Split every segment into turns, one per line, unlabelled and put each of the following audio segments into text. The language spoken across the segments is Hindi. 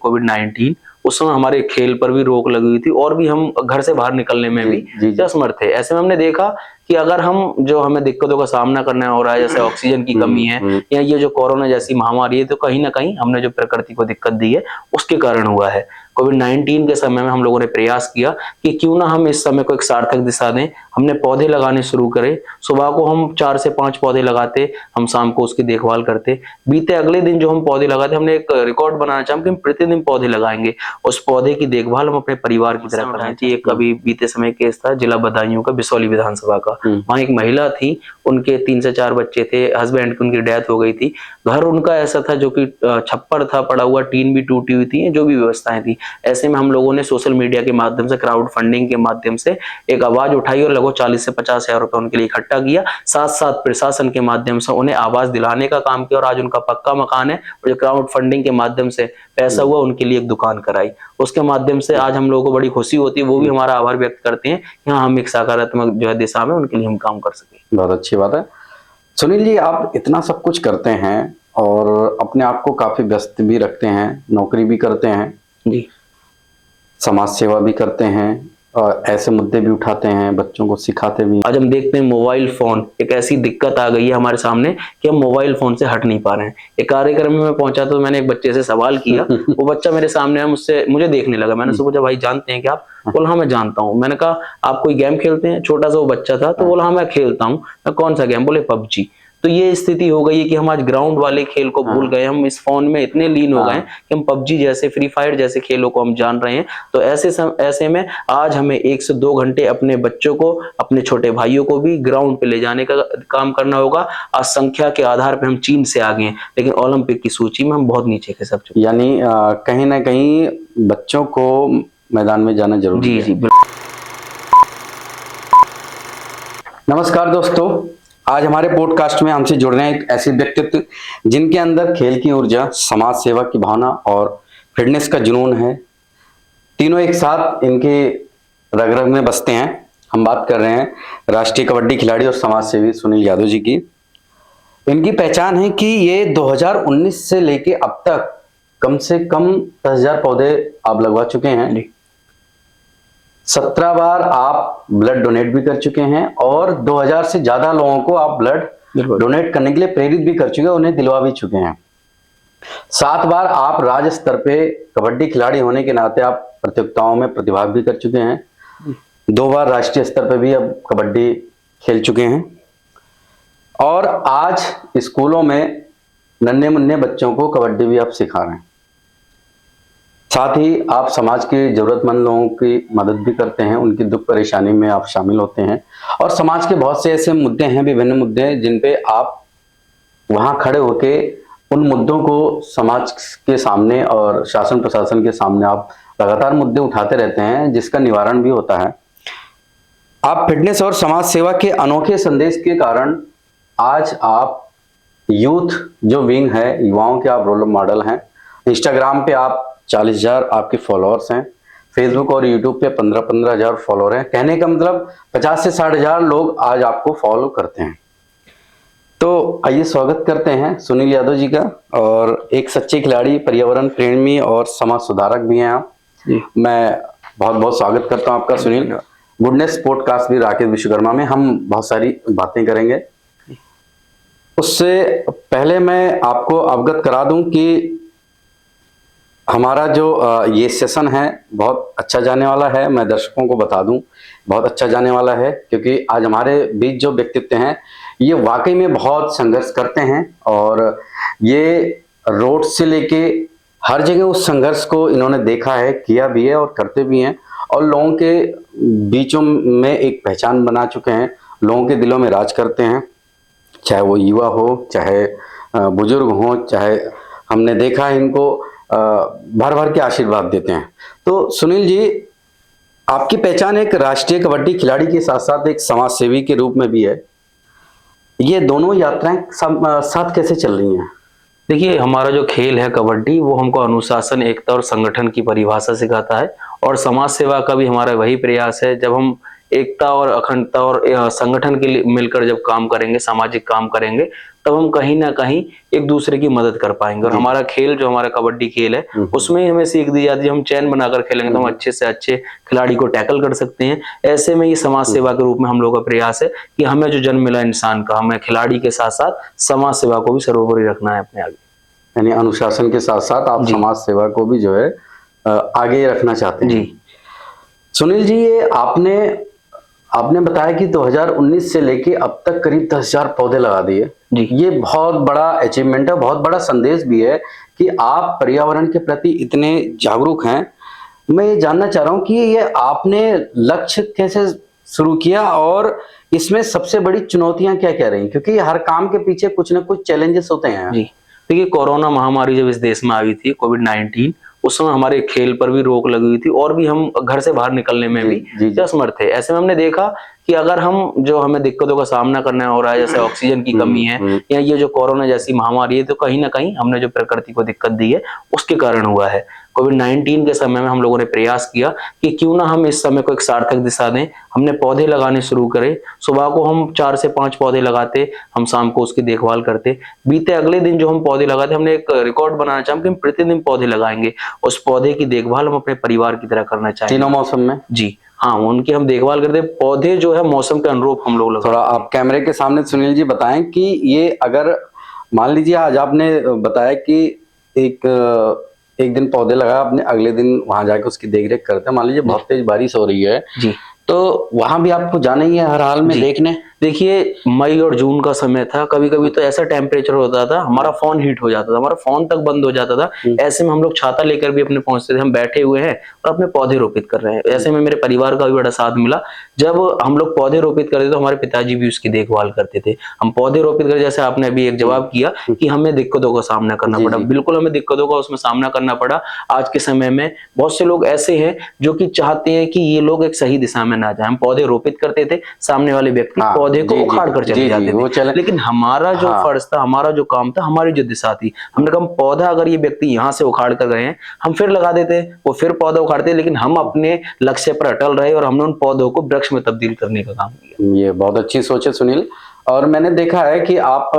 कोविड-19, उस समय हमारे खेल पर भी रोक लगी हुई थी और भी हम घर से बाहर निकलने में भी असमर्थ थे। ऐसे में हमने देखा कि अगर हम जो हमें दिक्कतों का सामना करना हो रहा है, जैसे ऑक्सीजन की कमी है या ये जो कोरोना जैसी महामारी है, तो कहीं न कहीं हमने जो प्रकृति को दिक्कत दी है, उसके कारण हुआ है। कोविड-19 के समय में हम लोगों ने प्रयास किया कि क्यों ना हम इस समय को एक सार्थक दिशा दें। हमने पौधे लगाने शुरू करे। सुबह को हम 4 से 5 पौधे लगाते, हम शाम को उसकी देखभाल करते। बीते अगले दिन जो हम पौधे लगाते, हमने एक रिकॉर्ड बनाना चाहा कि हम प्रतिदिन पौधे लगाएँगे। उस पौधे की देखभाल हम अपने परिवार की तरह करना चाहिए। एक अभी बीते समय केस था जिला बदायूं का, बिसौली विधानसभा का। वहाँ एक महिला थी, उनके 3 से 4 बच्चे थे, हस्बैंड की उनकी डेथ हो गई थी। घर उनका ऐसा था जो कि छप्पर था पड़ा हुआ, टीन भी टूटी हुई थी, जो भी व्यवस्थाएँ थी। ऐसे में हम लोगों ने सोशल मीडिया के माध्यम से, क्राउड फंडिंग के माध्यम से एक आवाज उठाई और लगभग 40 से 50 हज़ार रुपए उनके लिए इकट्ठा किया। साथ-साथ प्रशासन के माध्यम से उन्हें आवास दिलाने का काम किया और आज उनका पक्का मकान है। और जो क्राउड फंडिंग के माध्यम से पैसा हुआ, उनके लिए एक दुकान कराई। उसके माध्यम से आज हम लोगों को बड़ी खुशी होती है, वो भी हमारा आभार व्यक्त करते हैं कि हाँ, हम एक सकारात्मक जो है दिशा में उनके लिए हम काम कर सकें।
बहुत अच्छी बात है। सुनील जी, आप इतना सब कुछ करते हैं और अपने आप को काफी व्यस्त भी रखते हैं, नौकरी भी करते हैं
जी,
समाज सेवा भी करते हैं और ऐसे मुद्दे भी उठाते हैं, बच्चों को सिखाते भी।
आज हम देखते हैं मोबाइल फोन एक ऐसी दिक्कत आ गई है हमारे सामने कि हम मोबाइल फोन से हट नहीं पा रहे हैं। एक कार्यक्रम में मैं पहुंचा तो मैंने एक बच्चे से सवाल किया, वो बच्चा मेरे सामने है, मुझे देखने लगा। मैंने उससे पूछा, भाई जानते हैं क्या आप? बोला हाँ मैं जानता हूँ। मैंने कहा आप कोई गेम खेलते हैं? छोटा सा वो बच्चा था, तो बोला हाँ मैं खेलता हूँ। मैं कौन सा गेम? बोले पबजी। तो ये स्थिति हो गई है कि हम आज ग्राउंड वाले खेल को भूल गए, हम इस फोन में इतने लीन हो गए कि हम पबजी जैसे, फ्री फायर जैसे खेलों को हम जान रहे हैं। तो ऐसे में आज हमें 1 से 2 घंटे अपने बच्चों को, अपने छोटे भाइयों को भी ग्राउंड पे ले जाने का काम करना होगा। आज संख्या के आधार पे हम चीन से आगे हैं, लेकिन ओलंपिक की सूची में हम बहुत नीचे खिसक चुके हैं।
यानी कहीं ना कहीं बच्चों को मैदान में जाना जरूरी
जी
है।
जी।
नमस्कार दोस्तों, आज हमारे पॉडकास्ट में हमसे जुड़ रहे हैं एक ऐसे व्यक्तित्व जिनके अंदर खेल की ऊर्जा, समाज सेवा की भावना और फिटनेस का जुनून है। तीनों एक साथ इनके रग रग में बसते हैं। हम बात कर रहे हैं राष्ट्रीय कबड्डी खिलाड़ी और समाज सेवी सुनील यादव जी की। इनकी पहचान है कि ये 2019 से लेके अब तक कम से कम 10,000 पौधे आप लगवा चुके हैं। 17 बार आप ब्लड डोनेट भी कर चुके हैं और 2000 से ज्यादा लोगों को आप ब्लड डोनेट करने के लिए प्रेरित भी कर चुके हैं, उन्हें दिलवा भी चुके हैं। 7 बार आप राज्य स्तर पे कबड्डी खिलाड़ी होने के नाते आप प्रतियोगिताओं में प्रतिभाग भी कर चुके हैं। 2 बार राष्ट्रीय स्तर पे भी अब कबड्डी खेल चुके हैं और आज स्कूलों में नन्हे मुन्ने बच्चों को कबड्डी भी आप सिखा रहे हैं। साथ ही आप समाज के जरूरतमंद लोगों की मदद भी करते हैं, उनकी दुख परेशानी में आप शामिल होते हैं और समाज के बहुत से ऐसे मुद्दे हैं, विभिन्न मुद्दे हैं, जिन पे आप वहां खड़े होके उन मुद्दों को समाज के सामने और शासन प्रशासन के सामने आप लगातार मुद्दे उठाते रहते हैं, जिसका निवारण भी होता है। आप फिटनेस और समाज सेवा के अनोखे संदेश के कारण आज आप यूथ जो विंग है, युवाओं के आप रोल मॉडल हैं। इंस्टाग्राम पे आप 40,000 आपके फॉलोअर्स हैं, फेसबुक और यूट्यूब पे 15-15 हजार फॉलोअर हैं। कहने का मतलब 50 से 60 हजार लोग आज आपको फॉलो करते हैं। तो आइए स्वागत करते हैं सुनील यादव जी का। और एक सच्चे खिलाड़ी, पर्यावरण प्रेमी और समाज सुधारक भी हैं आप। मैं बहुत बहुत स्वागत करता हूं आपका सुनील। गुडनेस पॉडकास्ट भी राकेश विश्वकर्मा में हम बहुत सारी बातें करेंगे। उससे पहले मैं आपको अवगत करा दूं कि हमारा जो ये सेशन है बहुत अच्छा जाने वाला है। मैं दर्शकों को बता दूं, बहुत अच्छा जाने वाला है, क्योंकि आज हमारे बीच जो व्यक्तित्व हैं ये वाकई में बहुत संघर्ष करते हैं और ये रोड से लेके हर जगह उस संघर्ष को इन्होंने देखा है, किया भी है और करते भी हैं और लोगों के बीचों में एक पहचान बना चुके हैं, लोगों के दिलों में राज करते हैं। चाहे वो युवा हो, चाहे बुजुर्ग हो, चाहे हमने देखा है इनको भर भर के आशीर्वाद देते हैं। तो सुनील जी, आपकी पहचान एक राष्ट्रीय कबड्डी खिलाड़ी के साथ साथ एक समाज सेवी के रूप में भी है। ये दोनों यात्राएं साथ कैसे चल रही हैं?
देखिए, हमारा जो खेल है कबड्डी, वो हमको अनुशासन, एकता और संगठन की परिभाषा सिखाता है और समाज सेवा का भी हमारा वही प्रयास है। जब हम एकता और अखंडता और संगठन के लिए मिलकर जब काम करेंगे, सामाजिक काम करेंगे, तब हम कहीं ना कहीं एक दूसरे की मदद कर पाएंगे। और हमारा खेल जो हमारा कबड्डी खेल है उसमें ही हमें सीख दी जाती है, हम चैन बनाकर खेलेंगे तो हम अच्छे से अच्छे खिलाड़ी को टैकल कर सकते हैं। ऐसे में ये समाज सेवा के रूप में हम लोगों का प्रयास है कि हमें जो जन्म मिला इंसान का, हमें खिलाड़ी के साथ साथ समाज सेवा को भी सर्वोपरि रखना है अपने आगे।
यानी अनुशासन के साथ साथ आप समाज सेवा को भी जो है आगे रखना चाहते हैं।
जी
सुनील जी, ये आपने बताया कि 2019 से लेके अब तक करीब 10,000 पौधे लगा दिए।
जी,
ये बहुत बड़ा अचीवमेंट है, बहुत बड़ा संदेश भी है कि आप पर्यावरण के प्रति इतने जागरूक हैं। मैं ये जानना चाह रहा हूँ कि ये आपने लक्ष्य कैसे शुरू किया और इसमें सबसे बड़ी चुनौतियां क्या क्या रही, क्योंकि हर काम के पीछे कुछ ना कुछ चैलेंजेस होते हैं।
जी, देखिए कोरोना महामारी जब इस देश में आई थी, कोविड-19, उस समय हमारे खेल पर भी रोक लगी हुई थी और भी हम घर से बाहर निकलने में भी असमर्थ थे। ऐसे में हमने देखा कि अगर हम जो हमें दिक्कतों का सामना करना हो रहा है, जैसे ऑक्सीजन की कमी है या ये जो कोरोना जैसी महामारी है, तो कहीं ना कहीं हमने जो प्रकृति को दिक्कत दी है उसके कारण हुआ है। कोविड-19 के समय में हम लोगों ने प्रयास किया कि क्यों ना हम इस समय को एक सार्थक दिशा दें। हमने पौधे लगाने शुरू करे। सुबह को हम 4 से 5 पौधे लगाते, हम शाम को उसकी देखभाल करते। बीते अगले दिन जो हम पौधे लगाते, हमने एक रिकॉर्ड बनाना चाहा कि हम प्रतिदिन पौधे लगाएंगे। उस पौधे की देखभाल हम अपने परिवार की तरह करना चाहेंगे।
तीनों मौसम में?
जी हाँ, उनकी हम देखभाल करते। पौधे जो है मौसम के अनुरूप हम लोग लगाते।
थोड़ा आप कैमरे के सामने सुनील जी बताएं कि ये अगर मान लीजिए आज आपने बताया कि एक दिन पौधे लगा, आपने अगले दिन वहां जाके उसकी देखरेख करते हैं। मान लीजिए बहुत तेज बारिश हो रही है
जी,
तो वहां भी आपको जाना ही है हर हाल में देखने।
देखिए मई और जून का समय था, कभी कभी तो ऐसा टेम्परेचर होता था हमारा फोन हीट हो जाता था, हमारा फोन तक बंद हो जाता था। ऐसे में हम लोग छाता लेकर भी अपने पहुंचते थे। हम बैठे हुए हैं और अपने पौधे रोपित कर रहे हैं। ऐसे में मेरे परिवार का भी बड़ा साथ मिला। जब हम लोग पौधे रोपित करते तो हमारे पिताजी भी उसकी देखभाल करते थे। हम पौधे रोपित कर, जैसे आपने अभी एक जवाब किया कि हमें दिक्कतों का सामना करना पड़ा, बिल्कुल हमें दिक्कतों का उसमें सामना करना पड़ा। आज के समय में बहुत से लोग ऐसे हैं जो कि चाहते हैं कि ये लोग एक सही दिशा में ना जाए। हम पौधे रोपित करते थे, सामने वाले व्यक्ति पौधे को उखाड़ कर चले जाते थे। लेकिन हमारा जो फर्ज था, हमारा जो काम था, हमारी जो दिशा थी, हमने कहा पौधा अगर ये व्यक्ति यहाँ से उखाड़ कर गए हैं, हम फिर लगा देते, वो फिर पौधा उखाड़ते, लेकिन हम अपने लक्ष्य पर अटल रहे और हमने उन पौधों को वृक्ष में तब्दील करने का काम किया।
ये बहुत अच्छी सोच है सुनील। और मैंने देखा है कि आप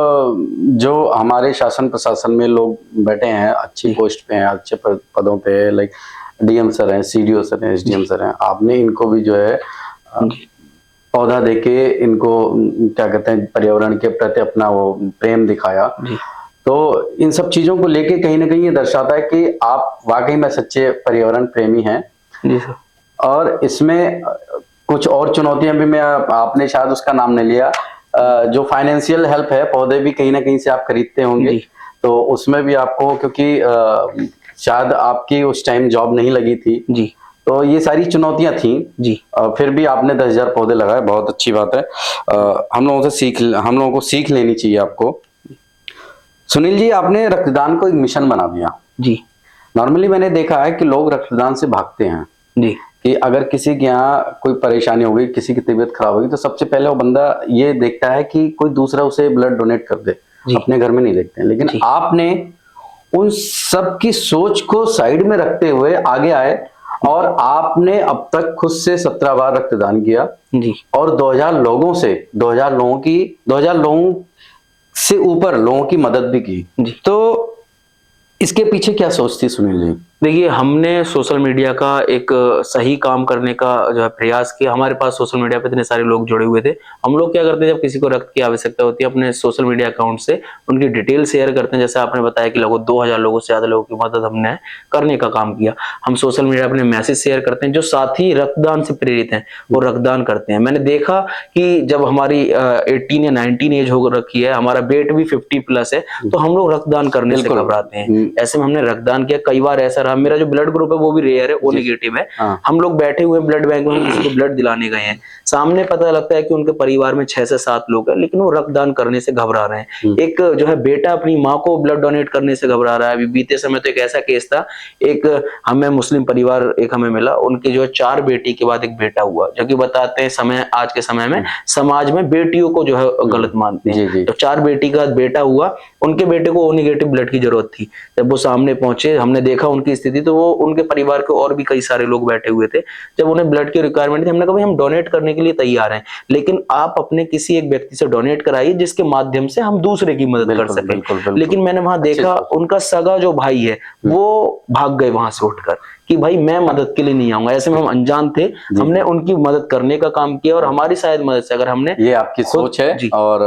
जो हमारे शासन प्रशासन में लोग बैठे हैं, अच्छी पोस्ट पे हैं, अच्छे पदों पे, लाइक डीएम सर हैं, सीडीओ सर हैं, एसडीएम सर हैं, आपने इनको भी जो है पौधा देके इनको क्या कहते हैं पर्यावरण के प्रति अपना वो प्रेम दिखाया। तो इन सब चीजों को लेके कहीं ना कहीं ये दर्शाता है कि आप वाकई में सच्चे पर्यावरण प्रेमी हैं।
जी सर।
और इसमें कुछ और चुनौतियां भी मैं आपने शायद उसका नाम नहीं लिया, जो फाइनेंशियल हेल्प है, पौधे भी कहीं ना कहीं से आप खरीदते होंगे, तो उसमें भी आपको, क्योंकि शायद आपकी उस टाइम जॉब नहीं लगी थी
जी,
तो ये सारी चुनौतियां थी
जी।
फिर भी आपने 10,000 पौधे लगाए, बहुत अच्छी बात है। हम लोगों को सीख लेनी चाहिए आपको। सुनील जी, आपने रक्तदान को एक मिशन बना दिया।
जी।
नॉर्मली मैंने देखा है कि लोग रक्तदान से भागते हैं
जी,
कि अगर किसी के यहाँ कोई परेशानी हो गई, किसी की तबीयत खराब होगी, तो सबसे पहले वो बंदा ये देखता है कि कोई दूसरा उसे ब्लड डोनेट कर दे, अपने घर में नहीं देखते हैं। लेकिन आपने उन सब की सोच को साइड में रखते हुए आगे आए और आपने अब तक खुद से 17 बार रक्तदान किया
जी,
और 2000 लोगों से ऊपर लोगों की मदद भी की। तो इसके पीछे क्या सोच थी सुनील जी?
देखिए, हमने सोशल मीडिया का एक सही काम करने का जो है प्रयास किया। हमारे पास सोशल मीडिया पे इतने सारे लोग जुड़े हुए थे। हम लोग क्या करते हैं, जब किसी को रक्त की आवश्यकता होती है, अपने सोशल मीडिया अकाउंट से उनकी डिटेल शेयर करते हैं। जैसे आपने बताया कि लगभग 2000 लोगों से ज्यादा लोगों की मदद हमने करने का काम किया। हम सोशल मीडिया अपने मैसेज शेयर करते हैं, जो साथी रक्तदान से प्रेरित हैं वो रक्तदान करते हैं। मैंने देखा कि जब हमारी 18 या 19 एज हो रखी है, हमारा वेट भी 50+ है, तो हम लोग रक्तदान करने से घबराते हैं। ऐसे में हमने रक्तदान किया। कई बार ऐसा रहा, मेरा जो ब्लड ग्रुप है वो भी रेयर है, ओ नेगेटिव है। हम लोग बैठे हुए ब्लड बैंक में, किसी को ब्लड दिलाने गए हैं, सामने पता लगता है कि उनके परिवार में 6 से 7 लोग हैं, लेकिन वो रक्तदान करने से घबरा रहे हैं। एक जो है बेटा अपनी माँ को ब्लड डोनेट करने से घबरा रहा है। अभी बीते समय तो एक ऐसा केस था, एक हमें मुस्लिम परिवार एक हमें मिला, उनकी जो है 4 बेटी के बाद एक बेटा हुआ, जो कि बताते हैं समय आज के समय में समाज में बेटियों को जो है गलत मानते हैं। तो 4 बेटी का बेटा हुआ, उनके बेटे को ओ नेगेटिव ब्लड की जरूरत थी। जब वो सामने पहुंचे, हमने देखा उनकी स्थिति, तो वो उनके परिवार के और भी कई सारे लोग बैठे हुए थे। जब उन्हें ब्लड की रिक्वायरमेंट थी, हमने कहा भाई हम डोनेट करने के लिए तैयार हैं, लेकिन आप अपने किसी एक व्यक्ति से डोनेट कराइए जिसके माध्यम से हम दूसरे की मदद कर सकें। लेकिन मैंने वहां देखा उनका सगा जो भाई है वो भाग गए वहां से उठकर कि भाई मैं मदद के लिए नहीं आऊंगा। ऐसे में हम अनजान थे, हमने उनकी मदद करने का काम किया, और हमारी शायद मदद से अगर हमने,
ये आपकी सोच है और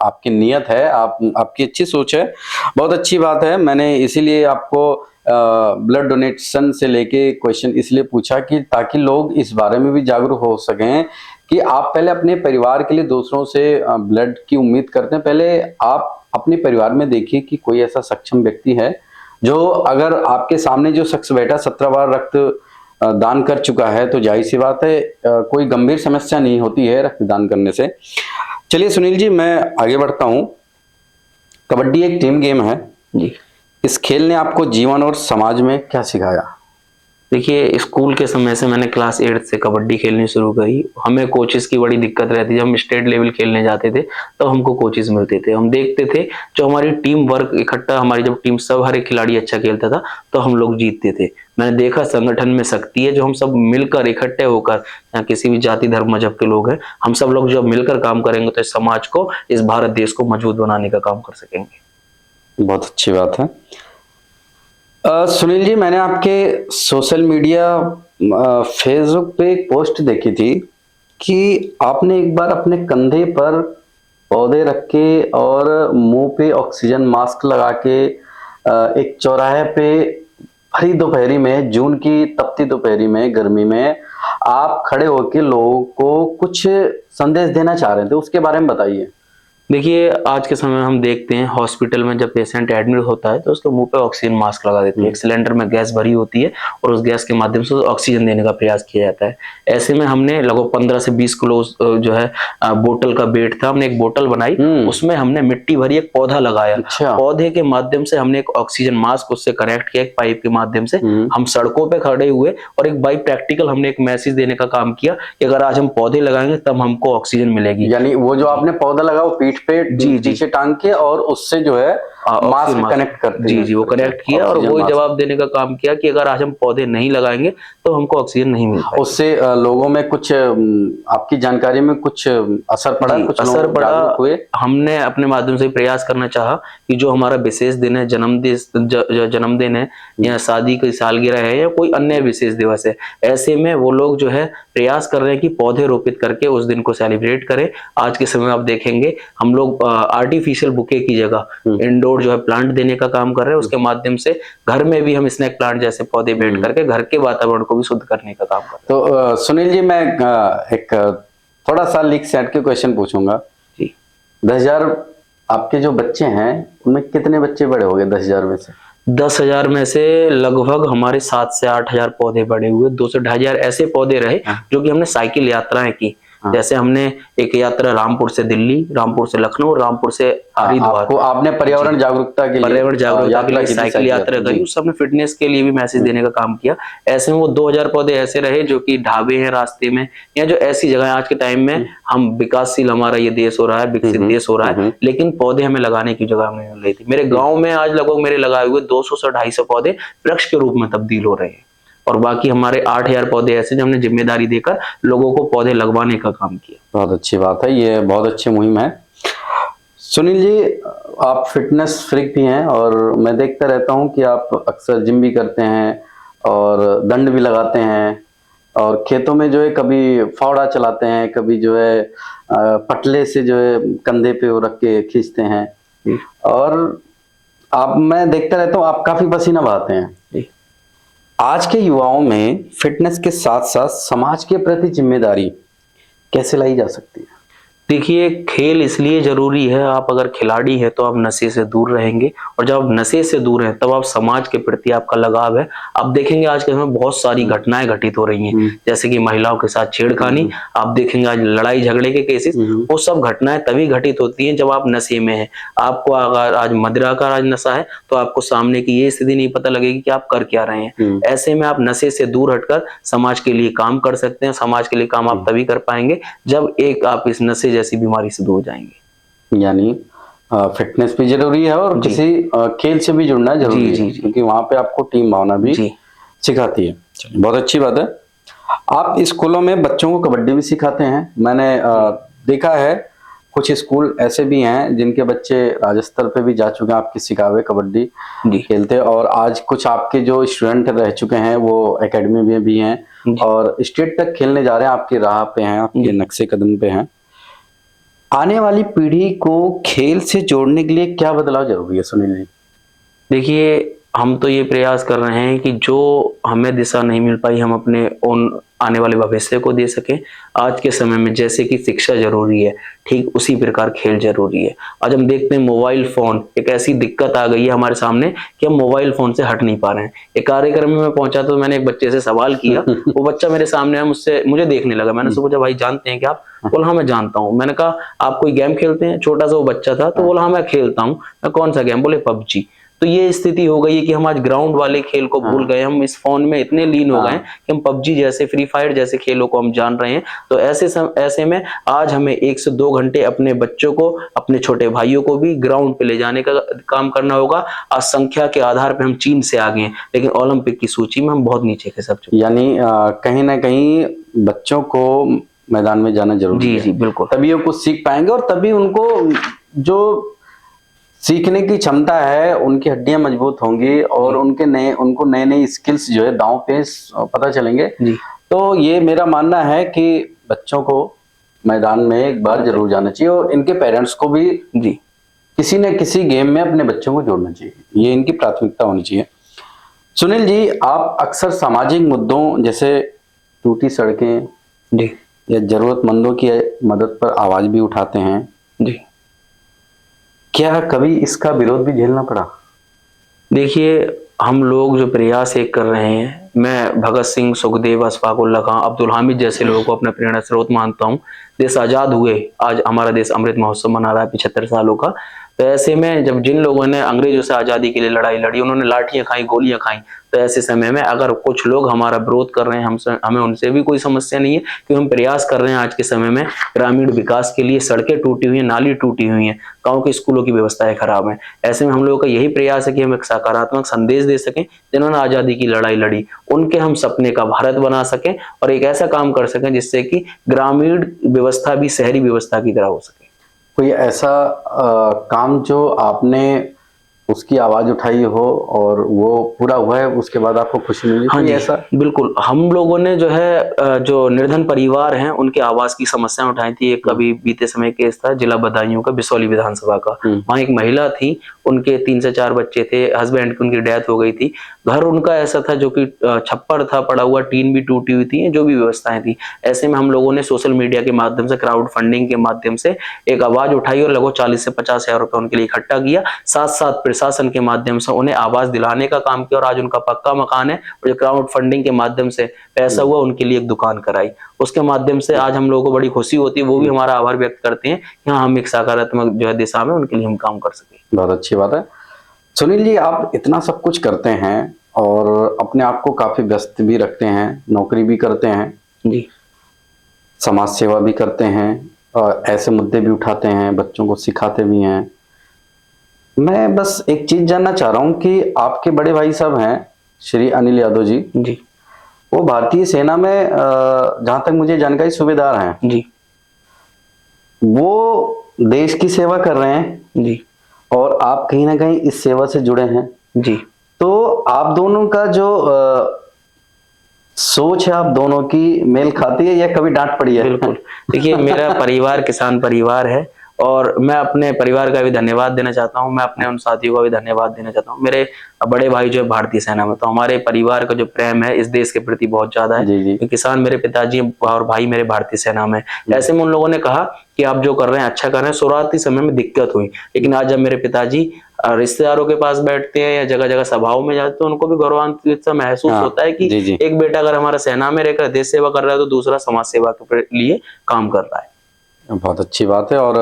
आपकी नियत है, आपकी अच्छी सोच है, बहुत अच्छी बात है। मैंने इसीलिए आपको ब्लड डोनेशन से लेके क्वेश्चन इसलिए पूछा कि ताकि लोग इस बारे में भी जागरूक हो सकें कि आप पहले अपने परिवार के लिए दूसरों से ब्लड की उम्मीद करते हैं। पहले आप अपने परिवार में देखिए कि कोई ऐसा सक्षम व्यक्ति है जो, अगर आपके सामने जो शख्स बैठा 17 बार रक्त दान कर चुका है, तो जाहिर सी बात है कोई गंभीर समस्या नहीं होती है रक्तदान करने से। चलिए सुनील जी, मैं आगे बढ़ता हूं। कबड्डी एक टीम गेम है
जी।
इस खेल ने आपको जीवन और समाज में क्या सिखाया?
देखिए, स्कूल के समय से मैंने क्लास 8 से कबड्डी खेलनी शुरू करी। हमें कोचेस की बड़ी दिक्कत रहती, जब हम स्टेट लेवल खेलने जाते थे तो हमको कोचेस मिलते थे। हम देखते थे जो हमारी टीम वर्क इकट्ठा, हमारी जब टीम सब हर एक खिलाड़ी अच्छा खेलता था तो हम लोग जीतते थे। मैंने देखा संगठन में शक्ति है, जो हम सब मिलकर इकट्ठे होकर, या किसी भी जाति धर्म मजहब के लोग हैं, हम सब लोग जब मिलकर काम करेंगे तो इस समाज को, इस भारत देश को मजबूत बनाने का काम कर सकेंगे।
बहुत अच्छी बात है। सुनील जी, मैंने आपके सोशल मीडिया फेसबुक पे एक पोस्ट देखी थी कि आपने एक बार अपने कंधे पर पौधे रख के और मुंह पे ऑक्सीजन मास्क लगा के एक चौराहे पे भरी दोपहरी में, जून की तपती दोपहरी में, गर्मी में आप खड़े होकर लोगों को कुछ संदेश देना चाह रहे थे, उसके बारे में बताइए।
देखिए, आज के समय में हम देखते हैं हॉस्पिटल में जब पेशेंट एडमिट होता है तो उसके मुंह पे ऑक्सीजन मास्क लगा देते हैं। एक सिलेंडर में गैस भरी होती है और उस गैस के माध्यम से ऑक्सीजन देने का प्रयास किया जाता है। ऐसे में हमने लगभग 15 से 20 किलो जो है बोतल का वेट था, हमने एक बोतल बनाई, उसमें हमने मिट्टी भरी एक पौधा लगाया। पौधे के माध्यम से हमने एक ऑक्सीजन मास्क उससे कनेक्ट किया एक पाइप के माध्यम से। हम सड़कों पे खड़े हुए और एक बाई प्रैक्टिकल हमने एक मैसेज देने का काम किया कि अगर आज हम पौधे लगाएंगे तब हमको ऑक्सीजन मिलेगी।
यानी वो जो आपने पौधा लगा वो पीठ पे नीचे टांग के और उससे जो है मास्क कनेक्ट करते हैं।
जी, वो कनेक्ट किया और वही जवाब देने का काम किया कि अगर आज हम पौधे नहीं लगाएंगे तो हमको ऑक्सीजन नहीं मिल पाएगी।
उससे लोगों में कुछ, आपकी जानकारी में कुछ असर पड़ा? कुछ
असर पड़ा हुए। हमने अपने माध्यम से प्रयास करना चाहा कि जो हमारा विशेष दिन है, जन्मदिन है या शादी की सालगिरह है या कोई अन्य विशेष दिवस है, ऐसे में वो लोग जो है प्रयास कर रहे हैं कि पौधे रोपित करके उस दिन को सेलिब्रेट करें। आज के समय में आप देखेंगे हम लोग आर्टिफिशियल बुके की जगह इंडोर जो है प्लांट देने का काम कर रहे हैं। उसके माध्यम से घर में भी हम स्नेक प्लांट जैसे पौधे भेंट करके घर के वातावरण को भी शुद्ध करने का काम कर रहे हैं।
तो सुनील जी, मैं एक थोड़ा सा लीक सेट के क्वेश्चन पूछूंगा
जी।
10,000 आपके जो बच्चे हैं उनमें कितने बच्चे बड़े हो गए 10,000 में से?
10,000 में से लगभग हमारे 7 से 8,000 पौधे बड़े हुए। 2 से 2,500 ऐसे पौधे रहे जो कि हमने साइकिल यात्राएं की। जैसे हमने एक यात्रा रामपुर से दिल्ली, रामपुर से लखनऊ, रामपुर से हरिद्वार।
आपने पर्यावरण जागरूकता के लिए
साइकिल यात्रा करी। उस समय फिटनेस के लिए भी मैसेज देने का काम किया। ऐसे में वो 2,000 पौधे ऐसे रहे जो कि ढाबे हैं रास्ते में या जो ऐसी जगह, आज के टाइम में हम विकासशील, हमारा ये देश हो रहा है, विकसित देश हो रहा है, लेकिन पौधे हमें लगाने की जगह हमें मिल रही थी। मेरे गाँव में आज लगभग मेरे लगाए हुए 200 से 250 पौधे वृक्ष के रूप में तब्दील हो रहे हैं और बाकी हमारे 8,000 पौधे ऐसे जो हमने जिम्मेदारी देकर लोगों को पौधे लगवाने का काम किया।
बहुत अच्छी बात है, ये बहुत अच्छी मुहिम है। सुनील जी, आप फिटनेस फ्रीक भी हैं और मैं देखता रहता हूं कि आप अक्सर जिम भी करते हैं और दंड भी लगाते हैं और खेतों में जो है कभी फावड़ा चलाते हैं, कभी जो है पटले से जो है कंधे पे वो रख के खींचते हैं और मैं देखता रहता हूँ आप काफी पसीना बहाते हैं। आज के युवाओं में फिटनेस के साथ साथ समाज के प्रति जिम्मेदारी कैसे लाई जा सकती है?
देखिए, खेल इसलिए जरूरी है, आप अगर खिलाड़ी हैं तो आप नशे से दूर रहेंगे और जब आप नशे से दूर हैं तब आप समाज के प्रति आपका लगाव है। आप देखेंगे आज के समय बहुत सारी घटनाएं घटित हो रही हैं, जैसे कि महिलाओं के साथ छेड़खानी, आप देखेंगे आज लड़ाई झगड़े के केसेस, वो सब घटनाएं तभी घटित होती हैं जब आप नशे में हैं। आपको अगर आज मदिरा का आज नशा है तो आपको सामने की ये स्थिति नहीं पता लगेगी कि आप कर क्या रहे हैं। ऐसे में आप नशे से दूर हटकर समाज के लिए काम कर सकते हैं। समाज के लिए काम आप तभी कर पाएंगे जब एक आप इस नशे जैसी बीमारी से दूर जाएंगे।
यानी फिटनेस भी जरूरी है और
जी।
किसी खेल से भी जुड़ना जरूरी
जी,
है,
जी।
क्योंकि वहां पे आपको टीम भावना भी
जी।
सिखाती है। बहुत अच्छी बात है। आप स्कूलों में बच्चों को कबड्डी भी सिखाते हैं। मैंने देखा है कुछ स्कूल ऐसे भी हैं जिनके बच्चे राज्य स्तर पे भी जा चुके हैं आपकी सिखावे कबड्डी
जी।
खेलते, और आज कुछ आपके जो स्टूडेंट रह चुके हैं वो एकेडमी में भी हैं
जी।
और स्टेट तक खेलने जा रहे हैं, आपकी राह पे हैं, आपके
जी।
नक्शे कदम पे हैं। आने वाली पीढ़ी को खेल से जोड़ने के लिए क्या बदलाव जरूरी है सुनील जी?
देखिए, हम तो ये प्रयास कर रहे हैं कि जो हमें दिशा नहीं मिल पाई, हम अपने उन आने वाले भविष्य को दे सकें। आज के समय में जैसे कि शिक्षा ज़रूरी है, ठीक उसी प्रकार खेल ज़रूरी है। आज हम देखते हैं मोबाइल फ़ोन एक ऐसी दिक्कत आ गई है हमारे सामने कि हम मोबाइल फ़ोन से हट नहीं पा रहे हैं। एक कार्यक्रम में मैं पहुँचा तो मैंने एक बच्चे से सवाल किया, वो बच्चा मेरे सामने आया, मुझे देखने लगा। मैंने उससे पूछा, भाई जानते हैं क्या आप? बोला, हाँ मैं जानता हूँ। मैंने कहा, आप कोई गेम खेलते हैं? छोटा सा वो बच्चा था, तो बोला, हाँ मैं खेलता हूँ। मैं कौन सा गेम? बोले, पबजी। तो ये स्थिति हो गई है कि हम आज ग्राउंड वाले खेल को भूल गए, हम इस फ़ोन में इतने लीन हो गए हैं कि हम पबजी जैसे, फ्री फायर जैसे खेलों को हम जान रहे हैं। तो ऐसे में आज हमें 1 से 2 घंटे अपने बच्चों को, अपने छोटे भाइयों को भी ग्राउंड पे ले जाने का काम करना होगा। आज संख्या के आधार पे हम चीन से आगे हैं, लेकिन ओलंपिक की सूची में हम बहुत नीचे खिसक चुके हैं।
यानी कहीं ना कहीं बच्चों को मैदान में जाना जरूरी
जी,
है,
जी, बिल्कुल।
तभी वो कुछ सीख पाएंगे और तभी उनको जो सीखने की क्षमता है, उनकी हड्डियां मजबूत होंगी और उनको नए नए स्किल्स जो है दांव पे पता चलेंगे।
जी।
तो ये मेरा मानना है कि बच्चों को मैदान में एक बार जरूर जाना चाहिए और इनके पेरेंट्स को भी
जी।
किसी न किसी गेम में अपने बच्चों को जोड़ना चाहिए, ये इनकी प्राथमिकता होनी चाहिए। सुनील जी, आप अक्सर सामाजिक मुद्दों जैसे टूटी सड़कें
जी।
या जरूरतमंदों की मदद पर आवाज भी उठाते हैं।
जी।
क्या कभी इसका विरोध भी झेलना पड़ा?
देखिए, हम लोग जो प्रयास एक कर रहे हैं, मैं भगत सिंह, सुखदेव, अशफाक उल्लाह खां, अब्दुल हामिद जैसे लोगों को अपना प्रेरणा स्रोत मानता हूँ। देश आज़ाद हुए, आज हमारा देश अमृत महोत्सव मना रहा है 75 सालों का। तो ऐसे में जब जिन लोगों ने अंग्रेजों से आज़ादी के लिए लड़ाई लड़ी, उन्होंने लाठियाँ खाई, गोलियाँ खाई, तो ऐसे समय में अगर कुछ लोग हमारा विरोध कर रहे हैं, हमें उनसे भी कोई समस्या नहीं है, क्योंकि हम प्रयास कर रहे हैं आज के समय में ग्रामीण विकास के लिए। सड़कें टूटी हुई हैं, नाली टूटी हुई हैं, गाँव के स्कूलों की व्यवस्थाएँ खराब हैं। ऐसे में हम लोगों का यही प्रयास है कि हम एक सकारात्मक संदेश दे सकें, जिन्होंने आज़ादी की लड़ाई लड़ी, उनके हम सपने का भारत बना सकें और एक ऐसा काम कर सकें जिससे कि ग्रामीण व्यवस्था भी शहरी व्यवस्था की तरह हो सके।
कोई ऐसा काम जो आपने उसकी आवाज उठाई हो और वो पूरा हुआ है, उसके बाद आपको खुशी मिली,
हाँ
कोई
जी,
ऐसा?
बिल्कुल। हम लोगों ने जो है जो निर्धन परिवार हैं, उनके आवास की समस्या उठाई थी। एक अभी बीते समय केस था जिला बदायूं का, बिसौली विधानसभा का। वहाँ एक महिला थी, उनके 3 से 4 बच्चे थे, हस्बैंड की उनकी डेथ हो गई थी। घर उनका ऐसा था जो कि छप्पर था पड़ा हुआ, टीन भी टूटी हुई थी, जो भी व्यवस्थाएँ थी। ऐसे में हम लोगों ने सोशल मीडिया के माध्यम से, क्राउड फंडिंग के माध्यम से एक आवाज़ उठाई और लगभग 40 से 50 हज़ार रुपए उनके लिए इकट्ठा किया। साथ-साथ प्रशासन के माध्यम से उन्हें आवास दिलाने का काम किया और आज उनका पक्का मकान है। और जो क्राउड फंडिंग के माध्यम से पैसा हुआ, उनके लिए एक दुकान कराई। उसके माध्यम से आज हम लोगों को बड़ी खुशी होती है, वो भी हमारा आभार व्यक्त करते हैं कि हाँ, हम एक सकारात्मक जो है दिशा में उनके लिए हम काम कर सकें।
बहुत अच्छी बात है। सुनील जी, आप इतना सब कुछ करते हैं और अपने आप को काफी व्यस्त भी रखते हैं, नौकरी भी करते हैं,
जी।
समाज सेवा भी करते हैं और ऐसे मुद्दे भी उठाते हैं, बच्चों को सिखाते भी हैं। मैं बस एक चीज जानना चाह रहा हूं कि आपके बड़े भाई साहब हैं श्री अनिल यादव जी,
जी।
वो भारतीय सेना में जहां तक मुझे जानकारी सूबेदार हैं।
जी।
वो देश की सेवा कर रहे हैं
जी।
और आप कहीं ना कहीं इस सेवा से जुड़े हैं।
जी।
तो आप दोनों का जो सोच है, आप दोनों की मेल खाती है या कभी डांट पड़ी है?
बिल्कुल। देखिए, मेरा परिवार किसान परिवार है और मैं अपने परिवार का भी धन्यवाद देना चाहता हूँ। मैं अपने उन साथियों का भी धन्यवाद देना चाहता हूँ। मेरे बड़े भाई जो है भारतीय सेना में, तो हमारे परिवार का जो प्रेम है इस देश के प्रति बहुत ज़्यादा है।
जी, जी।
किसान मेरे पिताजी और भाई मेरे भारतीय सेना में। ऐसे में उन लोगों ने कहा कि आप जो कर रहे हैं अच्छा कर रहे हैं। शुरुआती समय में दिक्कत हुई, लेकिन आज जब मेरे पिताजी रिश्तेदारों के पास बैठते हैं या जगह-जगह सभाओं में जाते हैं, तो उनको भी गौरवान्वित सा महसूस होता है कि
जी, जी।
एक बेटा अगर हमारा सेना में रहकर देश सेवा कर रहा है, तो दूसरा समाज सेवा के लिए काम कर रहा है।
बहुत अच्छी बात है। और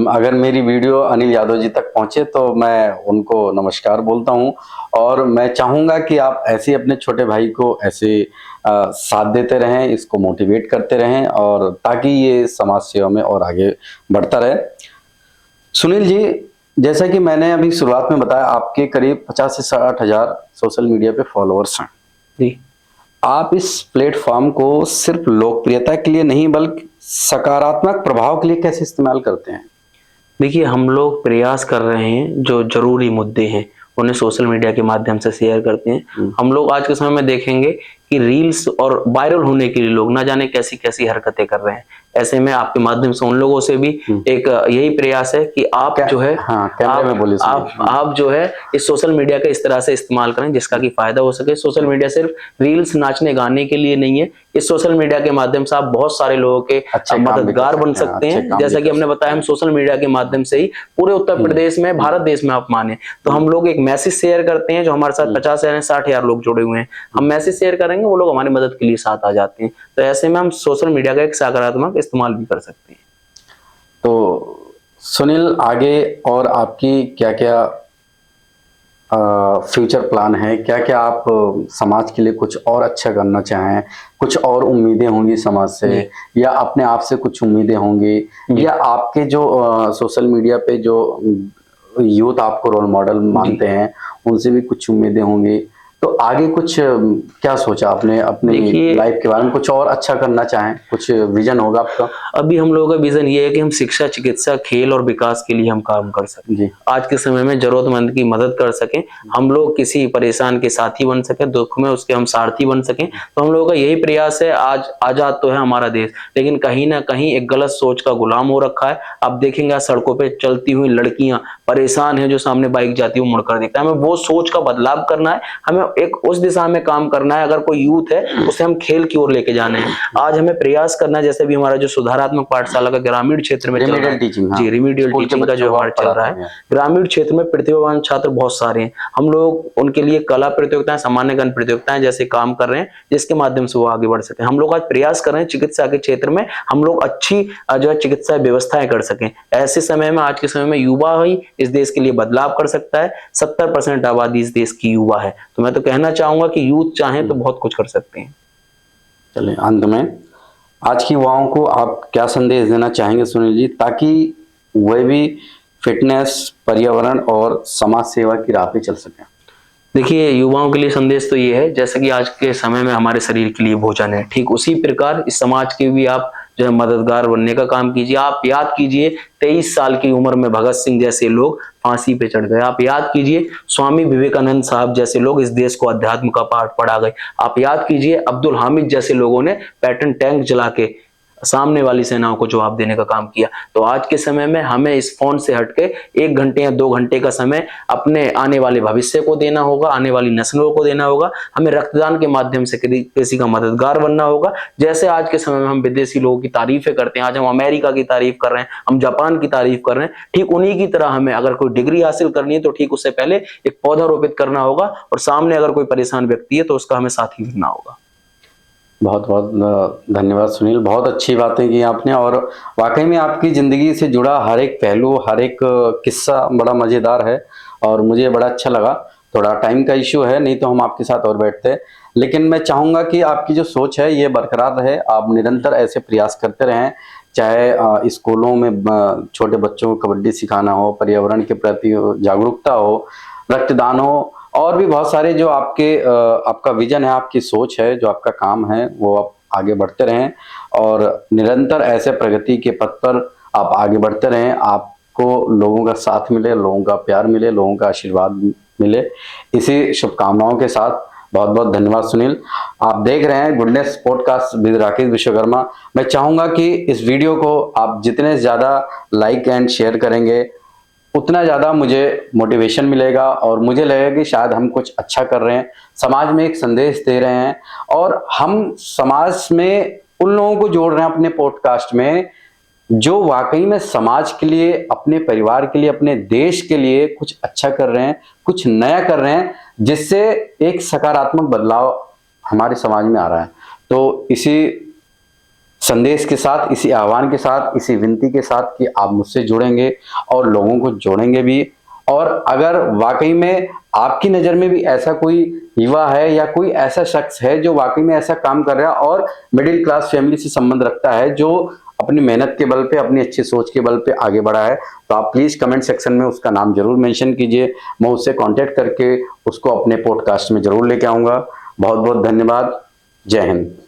अगर मेरी वीडियो अनिल यादव जी तक पहुंचे तो मैं उनको नमस्कार बोलता हूं और मैं चाहूंगा कि आप ऐसे अपने छोटे भाई को ऐसे साथ देते रहें, इसको मोटिवेट करते रहें और ताकि ये समाज सेवा में और आगे बढ़ता रहे। सुनील जी, जैसा कि मैंने अभी शुरुआत में बताया, आपके करीब 50 से 60 हजार सोशल मीडिया पे फॉलोअर्स हैं
जी।
आप इस प्लेटफॉर्म को सिर्फ लोकप्रियता के लिए नहीं बल्कि सकारात्मक प्रभाव के लिए कैसे इस्तेमाल करते हैं?
देखिए, हम लोग प्रयास कर रहे हैं, जो जरूरी मुद्दे हैं उन्हें सोशल मीडिया के माध्यम से शेयर करते हैं। हम लोग आज के समय में देखेंगे कि रील्स और वायरल होने के लिए लोग ना जाने कैसी कैसी हरकतें कर रहे हैं। ऐसे में आपके माध्यम से उन लोगों से भी एक यही प्रयास है कि आप जो है आप जो है इस सोशल मीडिया का इस तरह से इस्तेमाल करें जिसका कि फायदा हो सके। सोशल मीडिया सिर्फ रील्स नाचने गाने के लिए नहीं है। इस सोशल मीडिया के माध्यम से आप बहुत सारे लोगों के मददगार बन सकते हैं। जैसा कि हमने बताया, हम सोशल मीडिया के माध्यम से ही पूरे उत्तर प्रदेश में, भारत देश में आप माने तो हम लोग एक मैसेज शेयर करते हैं। जो हमारे साथ 50 या 60 हजार लोग जुड़े हुए हैं, हम मैसेज शेयर करेंगे, वो लोग हमारी मदद के लिए साथ आ जाते हैं। तो ऐसे में हम सोशल मीडिया का एक सकारात्मक इस्तेमाल भी कर सकते हैं।
तो सुनील, आगे और आपकी क्या क्या फ्यूचर प्लान है? क्या क्या आप समाज के लिए कुछ और अच्छा करना चाहें? कुछ और उम्मीदें होंगी समाज से, या अपने आप से कुछ उम्मीदें होंगी, या आपके जो सोशल मीडिया पे जो यूथ आपको रोल मॉडल मानते हैं उनसे भी कुछ उम्मीदें होंगी? तो आगे कुछ क्या सोचा आपने अपनी लाइफ के बारे में? कुछ और अच्छा करना चाहें, कुछ विजन होगा आपका?
अभी हम लोगों का विजन ये है कि हम शिक्षा, चिकित्सा, खेल और विकास के लिए हम काम कर सकें। आज के समय में जरूरतमंद की मदद कर सकें, हम लोग किसी परेशान के साथी बन सकें, दुख में उसके हम सारथी बन सकें। तो हम लोगों का यही प्रयास है। आज आजाद तो है हमारा देश, लेकिन कहीं ना कहीं एक गलत सोच का गुलाम हो रखा है। आप देखेंगे सड़कों पे चलती हुई लड़कियां परेशान है, जो सामने बाइक जाती है वो मुड़कर देखता है। हमें वो सोच का बदलाव करना है, हमें एक उस दिशा में काम करना है। अगर कोई यूथ है उसे हम खेल की ओर लेके जाना है। आज हमें प्रयास करना है, जैसे भी हमारा जो सुधारात्मक पाठशाला का ग्रामीण क्षेत्र में चल रहा है, जी रिमीडियल टीचिंग का जो हमारा चल रहा है, ग्रामीण क्षेत्र में प्रतिभावान छात्र बहुत सारे हैं। हम लोग उनके लिए कला प्रतियोगिताएं, सामान्य ज्ञान प्रतियोगिताएं जैसे काम कर रहे हैं, जिसके माध्यम से वो आगे बढ़ सके। हम लोग आज प्रयास कर रहे हैं चिकित्सा के क्षेत्र में हम लोग अच्छी जो है चिकित्सा व्यवस्थाएं कर सकें। ऐसे समय में, आज के समय में युवा ही इस देश के लिए बदलाव कर सकता है। 70% आबादी इस देश की युवा है। तो मैं तो कहना चाहूंगा कि यूथ चाहे तो बहुत कुछ कर सकते हैं।
चलिए, अंत में आज की युवाओं को आप क्या संदेश देना चाहेंगे सुनील जी, ताकि वह भी फिटनेस, पर्यावरण और समाज सेवा की राह पे चल सके?
देखिए, युवाओं के लिए संदेश तो ये है, जैसे कि आज के समय में हमारे शरीर के लिए भोजन है, ठीक उसी प्रकार इस समाज के भी आप जो है मददगार बनने का काम कीजिए। आप याद कीजिए 23 साल की उम्र में भगत सिंह जैसे लोग फांसी पे चढ़ गए। आप याद कीजिए स्वामी विवेकानंद साहब जैसे लोग इस देश को अध्यात्म का पाठ पढ़ा गए। आप याद कीजिए अब्दुल हामिद जैसे लोगों ने पैटर्न टैंक जला के सामने वाली सेनाओं को जवाब देने का काम किया। तो आज के समय में हमें इस फोन से हटके 1 घंटे या 2 घंटे का समय अपने आने वाले भविष्य को देना होगा, आने वाली नस्लों को देना होगा। हमें रक्तदान के माध्यम से किसी का मददगार बनना होगा। जैसे आज के समय में हम विदेशी लोगों की तारीफें करते हैं, आज हम अमेरिका की तारीफ कर रहे हैं, हम जापान की तारीफ कर रहे हैं, ठीक उन्हीं की तरह हमें अगर कोई डिग्री हासिल करनी है तो ठीक उससे पहले एक पौधा रोपित करना होगा, और सामने अगर कोई परेशान व्यक्ति है तो उसका हमें साथी बनना होगा।
बहुत बहुत धन्यवाद सुनील, बहुत अच्छी बातें की आपने, और वाकई में आपकी ज़िंदगी से जुड़ा हर एक पहलू, हर एक किस्सा बड़ा मज़ेदार है और मुझे बड़ा अच्छा लगा। थोड़ा टाइम का इश्यू है, नहीं तो हम आपके साथ और बैठते, लेकिन मैं चाहूँगा कि आपकी जो सोच है ये बरकरार रहे। आप निरंतर ऐसे प्रयास करते रहें, चाहे स्कूलों में छोटे बच्चों को कबड्डी सिखाना हो, पर्यावरण के प्रति जागरूकता हो, रक्तदान हो, और भी बहुत सारे जो आपका विजन है, आपकी सोच है, जो आपका काम है, वो आप आगे बढ़ते रहें और निरंतर ऐसे प्रगति के पथ पर आप आगे बढ़ते रहें। आपको लोगों का साथ मिले, लोगों का प्यार मिले, लोगों का आशीर्वाद मिले, इसी शुभकामनाओं के साथ बहुत बहुत धन्यवाद सुनील। आप देख रहे हैं goodness podcast with Rakesh Vishwakarma. मैं चाहूँगा कि इस वीडियो को आप जितने ज़्यादा लाइक एंड शेयर करेंगे उतना ज़्यादा मुझे मोटिवेशन मिलेगा और मुझे लगेगा कि शायद हम कुछ अच्छा कर रहे हैं, समाज में एक संदेश दे रहे हैं, और हम समाज में उन लोगों को जोड़ रहे हैं अपने पॉडकास्ट में जो वाकई में समाज के लिए, अपने परिवार के लिए, अपने देश के लिए कुछ अच्छा कर रहे हैं, कुछ नया कर रहे हैं, जिससे एक सकारात्मक बदलाव हमारे समाज में आ रहा है। तो इसी संदेश के साथ, इसी आह्वान के साथ, इसी विनती के साथ कि आप मुझसे जुड़ेंगे और लोगों को जोड़ेंगे भी, और अगर वाकई में आपकी नज़र में भी ऐसा कोई युवा है या कोई ऐसा शख्स है जो वाकई में ऐसा काम कर रहा है और मिडिल क्लास फैमिली से संबंध रखता है, जो अपनी मेहनत के बल पे, अपनी अच्छी सोच के बल पे आगे बढ़ा है। तो आप प्लीज कमेंट सेक्शन में उसका नाम जरूर मेंशन कीजिए, मैं उससे कांटेक्ट करके उसको अपने पॉडकास्ट में जरूर लेके आऊंगा। बहुत बहुत धन्यवाद। जय हिंद।